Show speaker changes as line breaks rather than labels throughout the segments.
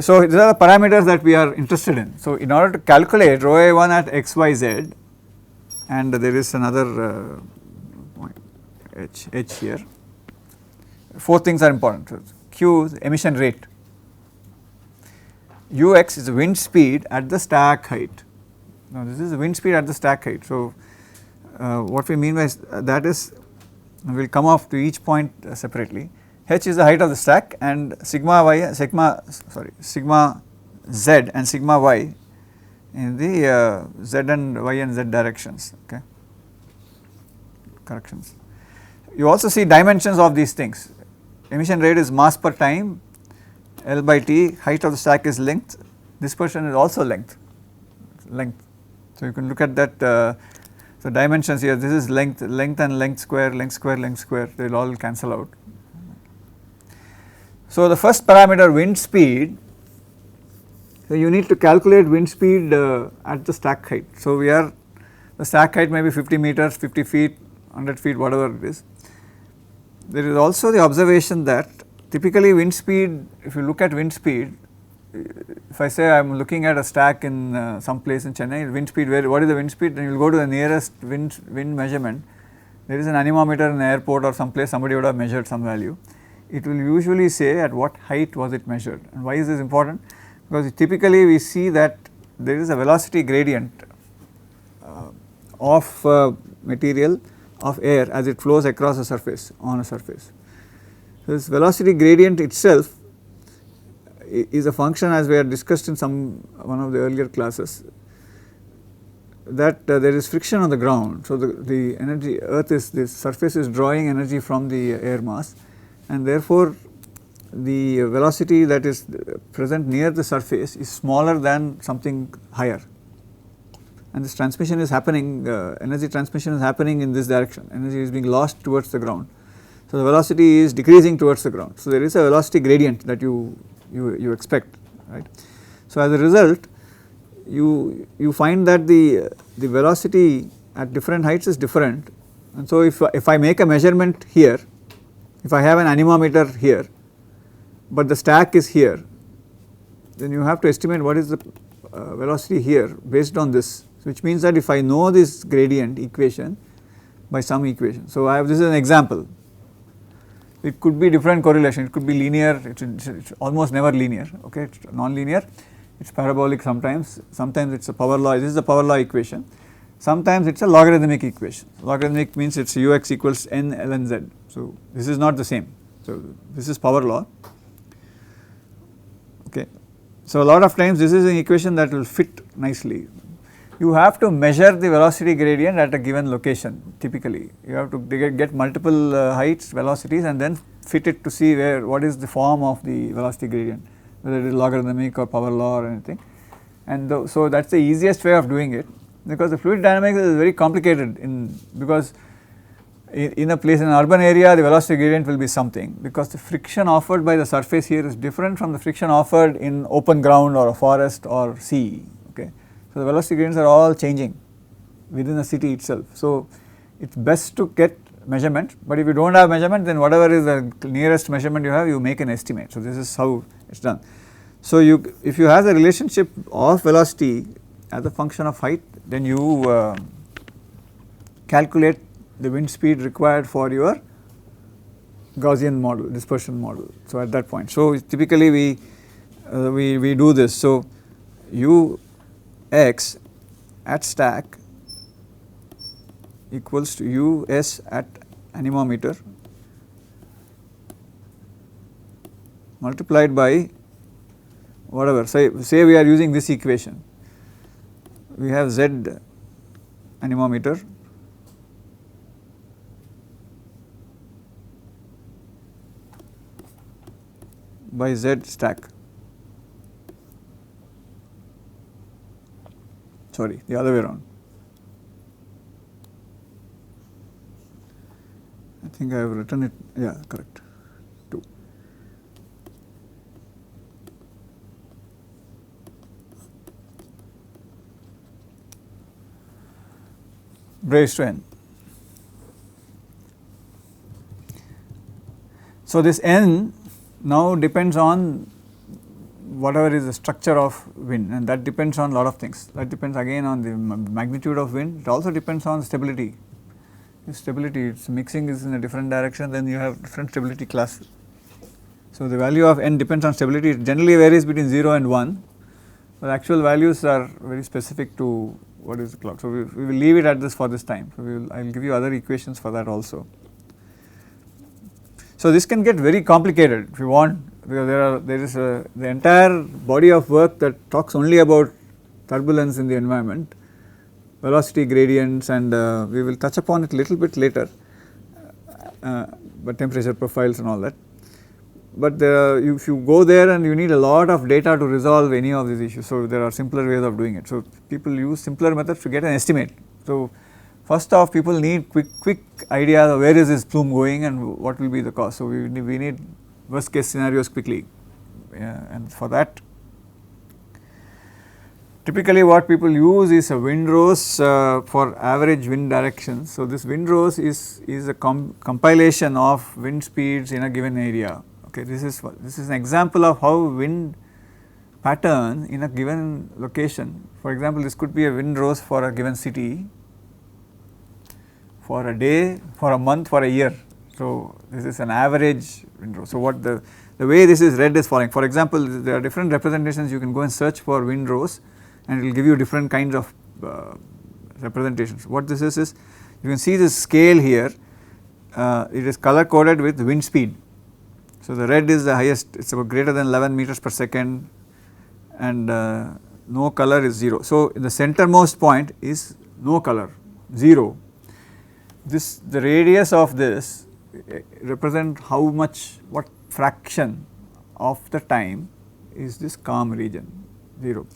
So, these are the parameters that we are interested in. So, in order to calculate rho A1 at x, y, z, and there is another point h here, 4 things are important. So, Q is emission rate, Ux is wind speed at the stack height. Now, this is the wind speed at the stack height. So, what we mean by that is, we will come off to each point separately. H is the height of the stack, and sigma z and sigma y in the z and y and z directions, okay, corrections. You also see dimensions of these things. Emission rate is mass per time, L by T, height of the stack is length, dispersion is also length. So, you can look at that. So, dimensions here, this is length and length square, they will all cancel out. So, the first parameter, wind speed, so you need to calculate wind speed at the stack height. So, the stack height may be 50 meters, 50 feet, 100 feet, whatever it is. There is also the observation that typically wind speed, if you look at wind speed, if I say I am looking at a stack in some place in Chennai, wind speed, what is the wind speed? Then you will go to the nearest wind measurement. There is an anemometer in the airport or some place, somebody would have measured some value. It will usually say at what height was it measured. And why is this important? Because typically we see that there is a velocity gradient of material, of air, as it flows across a surface, on a surface. So, this velocity gradient itself is a function, as we had discussed in one of the earlier classes, that there is friction on the ground. So, the energy, the surface is drawing energy from the air mass, and therefore, the velocity that is present near the surface is smaller than something higher, and this transmission is happening, energy transmission is happening in this direction, energy is being lost towards the ground. So, the velocity is decreasing towards the ground. So, there is a velocity gradient that you expect, right. So, as a result, you find that the velocity at different heights is different, and so if I make a measurement here, if I have an anemometer here, but the stack is here, then you have to estimate what is the velocity here based on this, which means that if I know this gradient equation by some equation. So, this is an example. It could be different correlation, it could be linear, it's almost never linear, okay, it's non-linear, it's parabolic sometimes it is a power law, this is the power law equation, sometimes it is a logarithmic equation. Logarithmic means it is Ux equals n ln z. So, this is not the same. So, this is power law, okay. So, a lot of times this is an equation that will fit nicely. You have to measure the velocity gradient at a given location typically. You have to get multiple heights, velocities, and then fit it to see what is the form of the velocity gradient, whether it is logarithmic or power law or anything. And so, that is the easiest way of doing it, because the fluid dynamics is very complicated because in a place, in an urban area, the velocity gradient will be something, because the friction offered by the surface here is different from the friction offered in open ground or a forest or sea, okay. So, the velocity gradients are all changing within the city itself. So, it is best to get measurement, but if you do not have measurement, then whatever is the nearest measurement you have, you make an estimate. So, this is how it is done. So, if you have the relationship of velocity as a function of height, then you calculate the wind speed required for your Gaussian model, dispersion model. So, at that point. So, typically we do this. So, Ux at stack equals to Us at anemometer multiplied by whatever, say we are using this equation, we have Z anemometer by Z stack, sorry, the other way around. I think I have written it, yeah, correct, 2. Raised to n. So, this n now depends on whatever is the structure of wind, and that depends on a lot of things. That depends again on the magnitude of wind. It also depends on stability. If stability, its mixing is in a different direction, then you have different stability classes. So the value of N depends on stability. It generally varies between 0 and 1, but actual values are very specific to what is the clock. So we will leave it at this for this time. So I will give you other equations for that also. So this can get very complicated if you want, because there is the entire body of work that talks only about turbulence in the environment, velocity gradients, and we will touch upon it a little bit later, but temperature profiles and all that. But if you go there and you need a lot of data to resolve any of these issues, so there are simpler ways of doing it. So people use simpler methods to get an estimate. So first off, people need quick idea of where is this plume going and what will be the cost. So we need worst case scenarios quickly, and for that, typically what people use is a windrows for average wind direction. So this windrows is a compilation of wind speeds in a given area. Okay, this is an example of how wind pattern in a given location. For example, this could be a windrows for a given city, for a day, for a month, for a year. So this is an average windrow. So what the way this is read is following. For example, there are different representations. You can go and search for windrows, and it will give you different kinds of representations. What this is you can see this scale here. It is color coded with wind speed. So the red is the highest, it is about greater than 11 meters per second, and no color is 0. So the centermost point is no color, 0. The radius of this represent how much, what fraction of the time is this calm region, 0.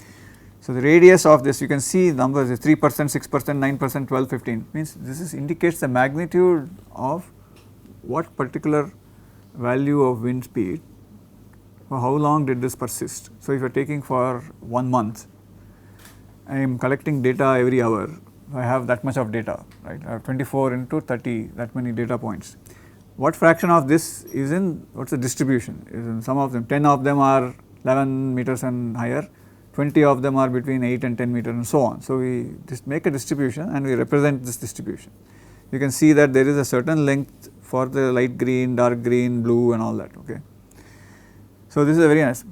So the radius of this, you can see numbers is 3%, 6%, 9%, 12, 15, means this indicates the magnitude of what particular value of wind speed, for how long did this persist. So if you are taking for 1 month, I am collecting data every hour, I have that much of data, right. I have 24 into 30, that many data points. What fraction of this is in, what is the distribution, is in some of them, 10 of them are 11 meters and higher, 20 of them are between 8 and 10 meters and so on. So we just make a distribution and we represent this distribution. You can see that there is a certain length for the light green, dark green, blue and all that, okay. So this is a very nice.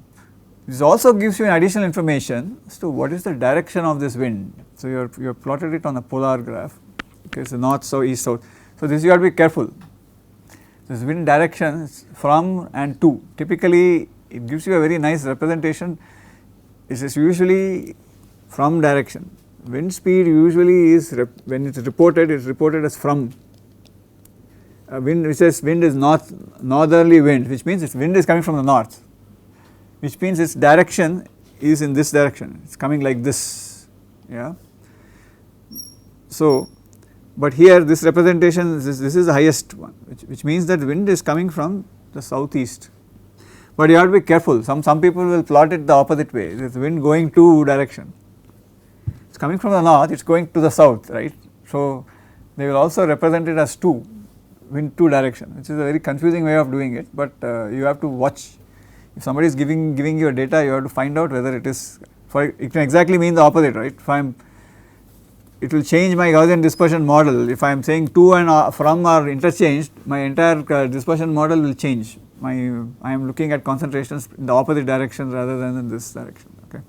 This also gives you an additional information as to what is the direction of this wind. So you have plotted it on a polar graph, okay, so north, south, east, south. So this you have to be careful. This wind direction is from and to. Typically it gives you a very nice representation. It is usually from direction. Wind speed usually is, when it is reported as from. Wind, which says wind is northerly wind, which means its wind is coming from the north, which means its direction is in this direction, it is coming like this, yeah. So, but here this representation, this is the highest one, which means that wind is coming from the southeast. But you have to be careful, some people will plot it the opposite way, there is wind going to direction, it is coming from the north, it is going to the south, right. So they will also represent it as to, wind to direction, which is a very confusing way of doing it, but you have to watch. If somebody is giving you data, you have to find out whether it is, it can exactly mean the opposite, right. If it will change my Gaussian dispersion model. If I am saying to and from are interchanged, my entire dispersion model will change. I am looking at concentrations in the opposite direction rather than in this direction, okay.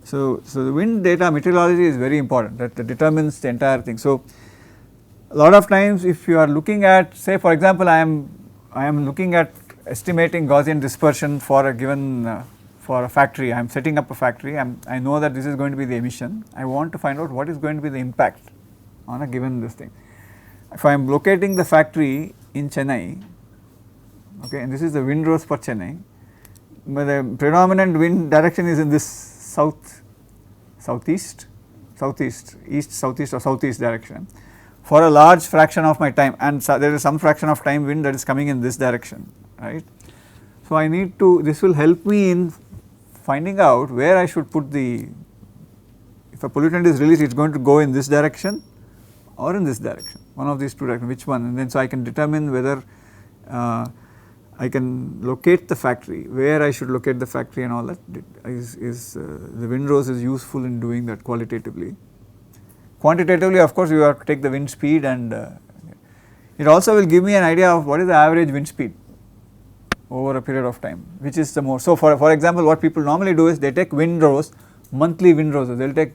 So the wind data meteorology is very important, that determines the entire thing. So a lot of times if you are looking at, say for example, I am looking at estimating Gaussian dispersion for a given, for a factory, I am setting up a factory, I know that this is going to be the emission, I want to find out what is going to be the impact on a given this thing. If I am locating the factory in Chennai, okay, and this is the windrows for Chennai, but the predominant wind direction is in this southeast or southeast direction for a large fraction of my time, and there is some fraction of time wind that is coming in this direction, right. So I need to, this will help me in finding out where I should put the, if a pollutant is released, it is going to go in this direction or in this direction, one of these two directions, which one, and then so I can determine whether I can locate the factory, where I should locate the factory and all that the windrows is useful in doing that qualitatively. Quantitatively, of course, you have to take the wind speed, and it also will give me an idea of what is the average wind speed over a period of time, which is the more. So, for example, what people normally do is they take windrows, monthly windrows, they will take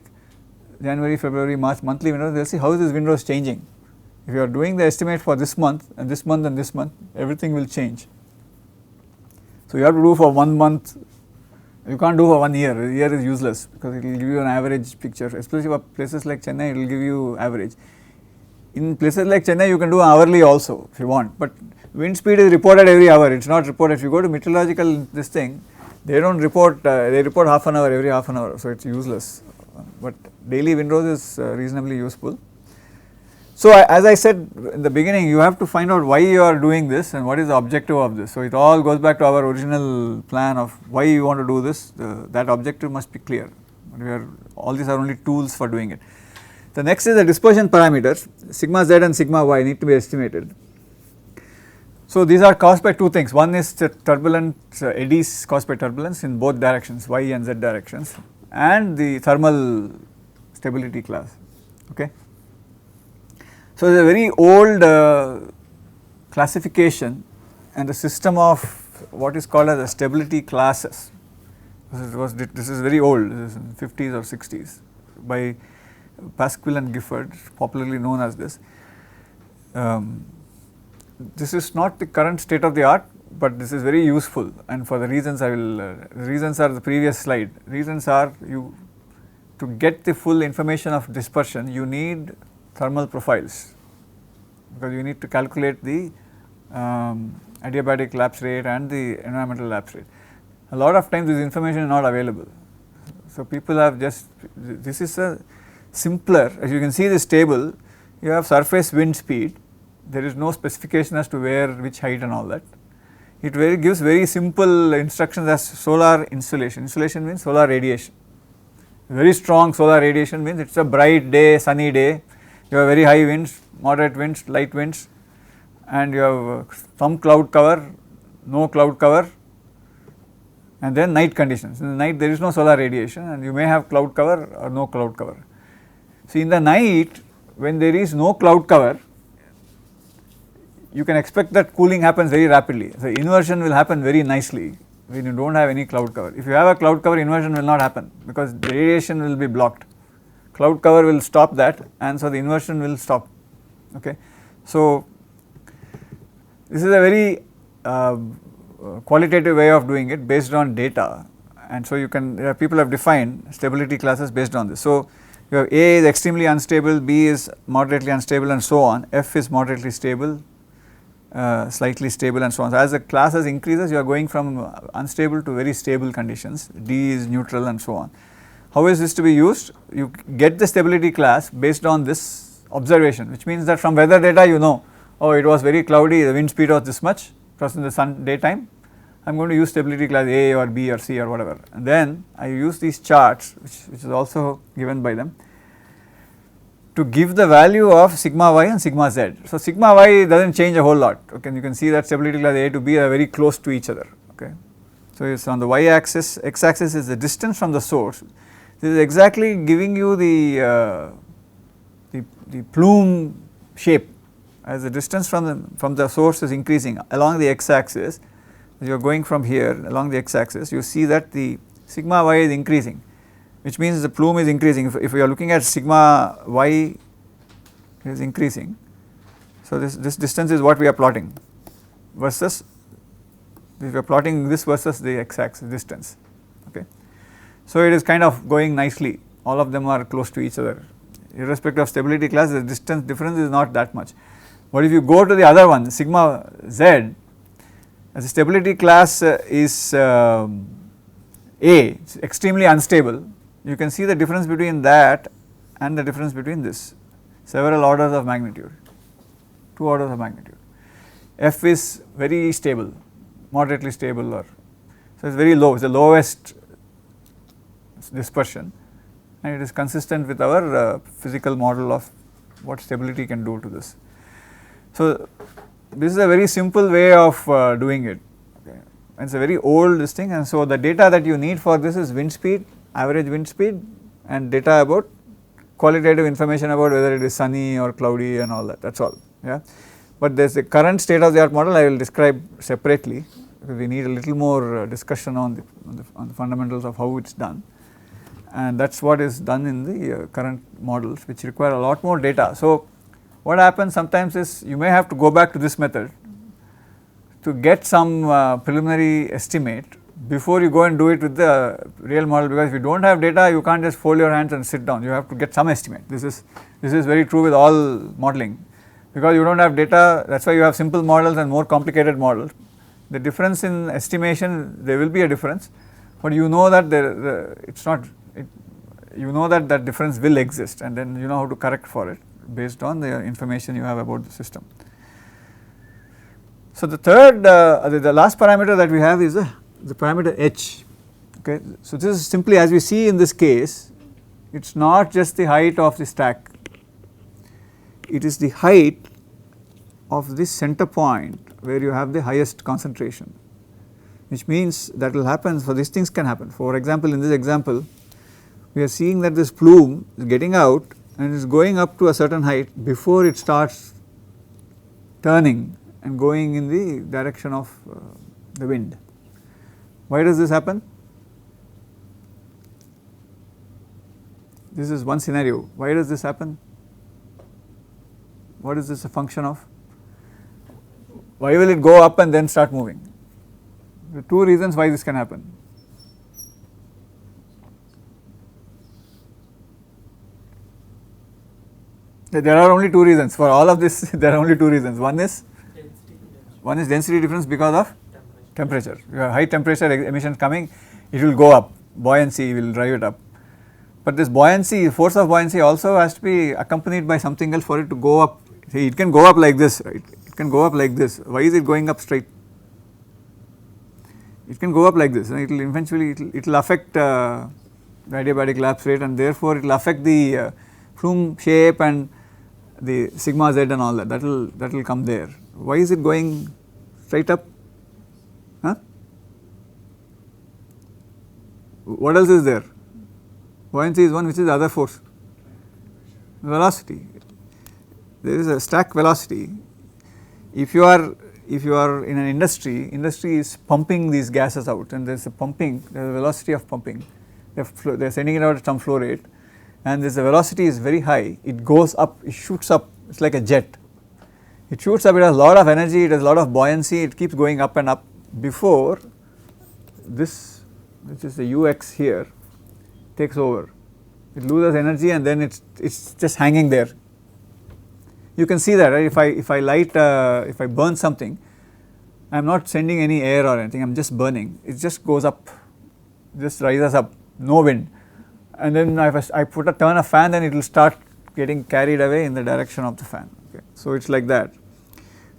January, February, March monthly windrows, they will see how is this windrows changing. If you are doing the estimate for this month and this month and this month, everything will change. So, you have to do for 1 month, you can't do for 1 year, a year is useless because it will give you an average picture, especially for places like Chennai, it will give you average. In places like Chennai, you can do hourly also if you want, but wind speed is reported every hour, it is not reported. If you go to meteorological this thing, they do not report, they report half an hour, every half an hour, so it is useless, but daily windrows is reasonably useful. So, as I said in the beginning, you have to find out why you are doing this and what is the objective of this. So, it all goes back to our original plan of why you want to do this, that objective must be clear. All these are only tools for doing it. The next is the dispersion parameters, sigma z and sigma y need to be estimated. So, these are caused by two things. One is the turbulent eddies caused by turbulence in both directions, y and z directions, and the thermal stability class. Okay. So, it is a very old classification and a system of what is called as the stability classes. This is very old, this is in 50s or 60s by Pasquill-Gifford, popularly known as this. This is not the current state of the art, but this is very useful, and for the reasons I will, the reasons are the previous slide. Reasons are to get the full information of dispersion, you need thermal profiles, because you need to calculate the adiabatic lapse rate and the environmental lapse rate. A lot of times this information is not available. So, people have just, this is a simpler, as you can see this table, you have surface wind speed, there is no specification as to where, which height and all that. It gives very simple instructions as solar insolation. Insolation means solar radiation. Very strong solar radiation means it is a bright day, sunny day, you have very high winds, moderate winds, light winds, and you have some cloud cover, no cloud cover, and then night conditions. In the night there is no solar radiation and you may have cloud cover or no cloud cover. See, in the night when there is no cloud cover, you can expect that cooling happens very rapidly. So, inversion will happen very nicely when you do not have any cloud cover. If you have a cloud cover, inversion will not happen because the radiation will be blocked. Cloud cover will stop that, and so the inversion will stop. Okay. So, this is a very qualitative way of doing it based on data, and so you can, people have defined stability classes based on this. So, you have A is extremely unstable, B is moderately unstable and so on, F is moderately stable, slightly stable and so on. So, as the classes increases, you are going from unstable to very stable conditions, D is neutral and so on. How is this to be used? You get the stability class based on this observation, which means that from weather data you know, oh, it was very cloudy, the wind speed was this much, it was in the daytime, I am going to use stability class A or B or C or whatever, and then I use these charts which is also given by them to give the value of sigma y and sigma z. So, sigma y does not change a whole lot, okay. You can see that stability class A to B are very close to each other, okay. So, it is on the y axis, x axis is the distance from the source. This is exactly giving you the plume shape, as the distance from the source is increasing along the x axis. As you are going from here along the x axis, you see that the sigma y is increasing, which means the plume is increasing. If you are looking at sigma y is increasing, so this distance is what we are plotting versus, if we are plotting this versus the x axis distance, okay. So, it is kind of going nicely, all of them are close to each other, irrespective of stability class, the distance difference is not that much. But if you go to the other one, sigma z, as the stability class is A, it's extremely unstable, you can see the difference between that and the difference between this, several orders of magnitude, 2 orders of magnitude. F is very stable, moderately stable, or so it is very low, it is the lowest dispersion, and it is consistent with our physical model of what stability can do to this. So, this is a very simple way of doing it. It is a very old this thing, and so the data that you need for this is wind speed, average wind speed, and data about qualitative information about whether it is sunny or cloudy and all that, that is all. Yeah. But there is a current state of the art model I will describe separately, because we need a little more discussion on the fundamentals of how it is done, and that is what is done in the current models, which require a lot more data. So, what happens sometimes is you may have to go back to this method to get some preliminary estimate before you go and do it with the real model, because if you do not have data you can't just fold your hands and sit down, you have to get some estimate. This is very true with all modeling, because you do not have data, that is why you have simple models and more complicated models. The difference in estimation, there will be a difference, but you know that you know that difference will exist, and then you know how to correct for it based on the information you have about the system. So, the third the last parameter that we have is the parameter h. Okay. So, this is simply, as we see in this case, it is not just the height of the stack, it is the height of this center point where you have the highest concentration, which means that will happen, for these things can happen. For example, in this example we are seeing that this plume is getting out and is going up to a certain height before it starts turning and going in the direction of the wind. Why does this happen? This is one scenario. Why does this happen? What is this a function of? Why will it go up and then start moving? There are two reasons why this can happen. There are only two reasons for all of this. There are only two reasons. One is density difference because of temperature. You have high temperature emissions coming, it will go up, buoyancy will drive it up. But this buoyancy, force of buoyancy also has to be accompanied by something else for it to go up. See, it can go up like this, right? It can go up like this. Why is it going up straight? It can go up like this, and it will eventually it will affect the adiabatic lapse rate, and therefore it will affect the plume shape and the sigma z and all that. That will come there. Why is it going straight up? Huh? What else is there? Buoyancy is one, which is the other force? Velocity. There is a stack velocity. If you are in an industry is pumping these gases out, and there is a velocity of pumping. They are sending it out at some flow rate, and this the velocity is very high. It goes up, it shoots up. It is like a jet. It shoots up. It has a lot of energy. It has a lot of buoyancy. It keeps going up and up before this, which is the ux here, takes over. It loses energy, and then it's just hanging there. You can see that, right? If I burn something, I am not sending any air or anything, I am just burning. It just goes up, just rises up, no wind, and then I turn a fan, then it will start getting carried away in the direction of the fan. Okay. So it is like that.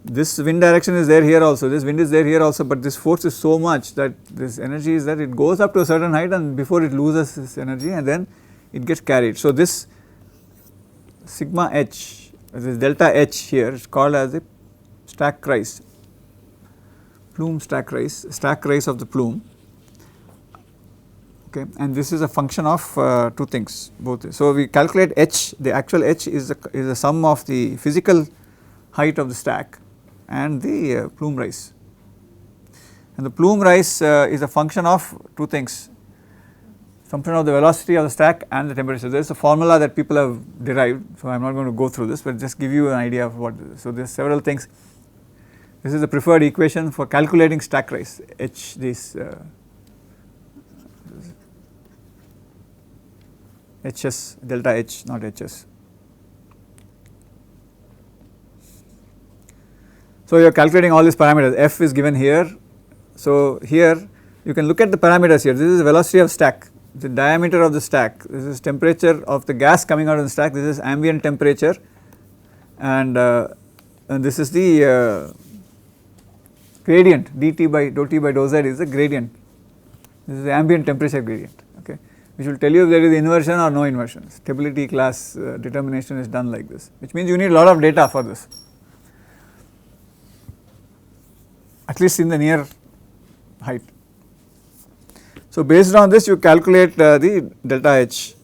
This wind direction is there here also, this wind is there here also, but this force is so much that this energy is that it goes up to a certain height, and before it loses this energy, and then it gets carried. So this sigma h, this delta h here is called as the stack rise, plume stack rise of the plume. Okay, and this is a function of two things, both. So we calculate h, the actual h is the sum of the physical height of the stack and the plume rise, and the plume rise is a function of two things, function of the velocity of the stack and the temperature. There is a formula that people have derived, so I am not going to go through this, but just give you an idea of what this is. So there are several things. This is the preferred equation for calculating stack rise, h, this hs, delta h, not hs. So you are calculating all these parameters. F is given here. So here you can look at the parameters here. This is the velocity of stack, the diameter of the stack, this is temperature of the gas coming out of the stack, this is ambient temperature, and this is the gradient, dt by dou t by dou z is the gradient. This is the ambient temperature gradient, okay, which will tell you if there is inversion or no inversion. Stability class determination is done like this, which means you need a lot of data for this, at least in the near height. So, based on this you calculate the delta H.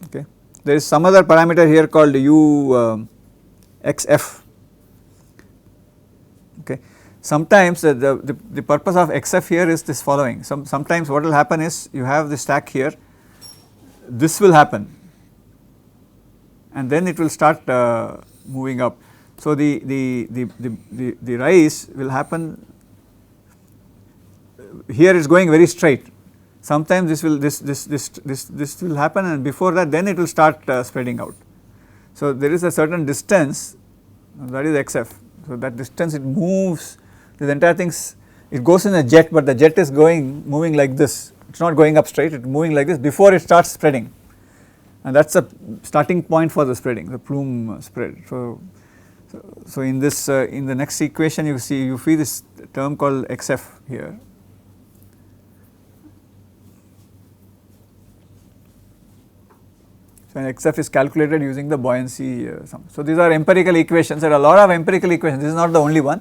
Okay. There is some other parameter here called U XF. Okay. Sometimes the purpose of XF here is this following. Sometimes what will happen is you have the stack here, this will happen and then it will start moving up. So, the rise will happen here, is going very straight. Sometimes this will happen and before that then it will start spreading out. So, there is a certain distance, that is XF. So, that distance it moves, the entire things, it goes in a jet, but the jet is moving like this, it is not going up straight, it is moving like this before it starts spreading, and that is a starting point for the spreading, the plume spread. So in this in the next equation you see this term called XF here. So, XF is calculated using the buoyancy sum. So, these are empirical equations, there are a lot of empirical equations, this is not the only one,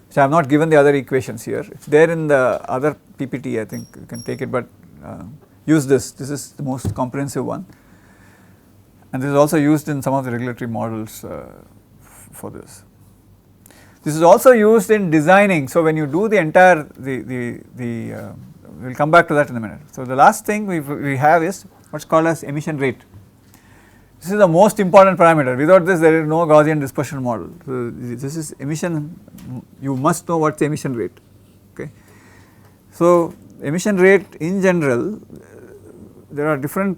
which I have not given the other equations here, it is there in the other PPT, I think you can take it, but use this is the most comprehensive one, and this is also used in some of the regulatory models for this. This is also used in designing. So, when you do the entire we will come back to that in a minute. So, the last thing we have is what is called as emission rate. This is the most important parameter, without this there is no Gaussian dispersion model. So, this is emission, you must know what is the emission rate. Okay. So, emission rate in general, there are different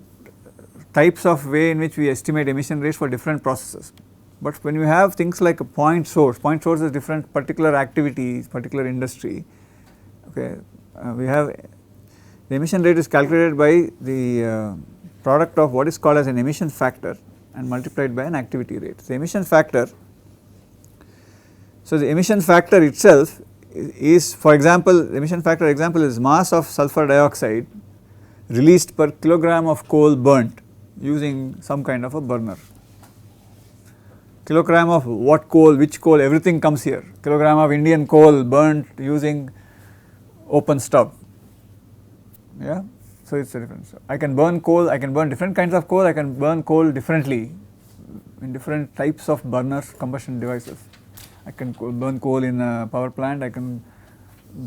types of way in which we estimate emission rates for different processes. But when you have things like a point source is different particular activities, particular industry, okay, we have the emission rate is calculated by the product of what is called as an emission factor and multiplied by an activity rate. The emission factor, so the emission factor itself is, for example, the emission factor example is mass of sulfur dioxide released per kilogram of coal burnt using some kind of a burner. Kilogram of what coal, which coal, everything comes here. Kilogram of Indian coal burnt using open stove. Yeah. So, it is a difference. I can burn coal, I can burn different kinds of coal, I can burn coal differently in different types of burners, combustion devices. I can burn coal in a power plant, I can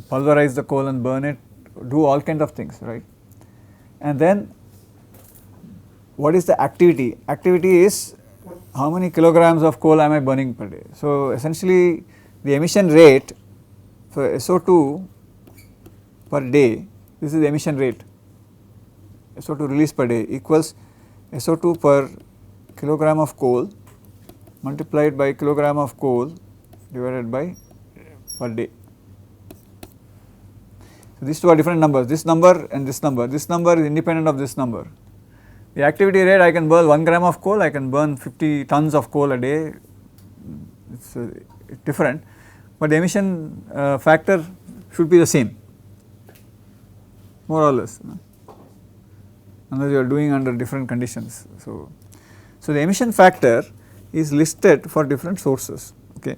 pulverize the coal and burn it, do all kinds of things, right. And then what is the activity? Activity is how many kilograms of coal am I burning per day. So, essentially the emission rate for SO2 per day, this is the emission rate, SO2 release per day equals SO2 per kilogram of coal multiplied by kilogram of coal divided by per day. So, these two are different numbers, this number and this number is independent of this number. The activity rate, I can burn 1 gram of coal, I can burn 50 tons of coal a day, it is different, but the emission factor should be the same, more or less, unless you are doing under different conditions. So, the emission factor is listed for different sources. Okay.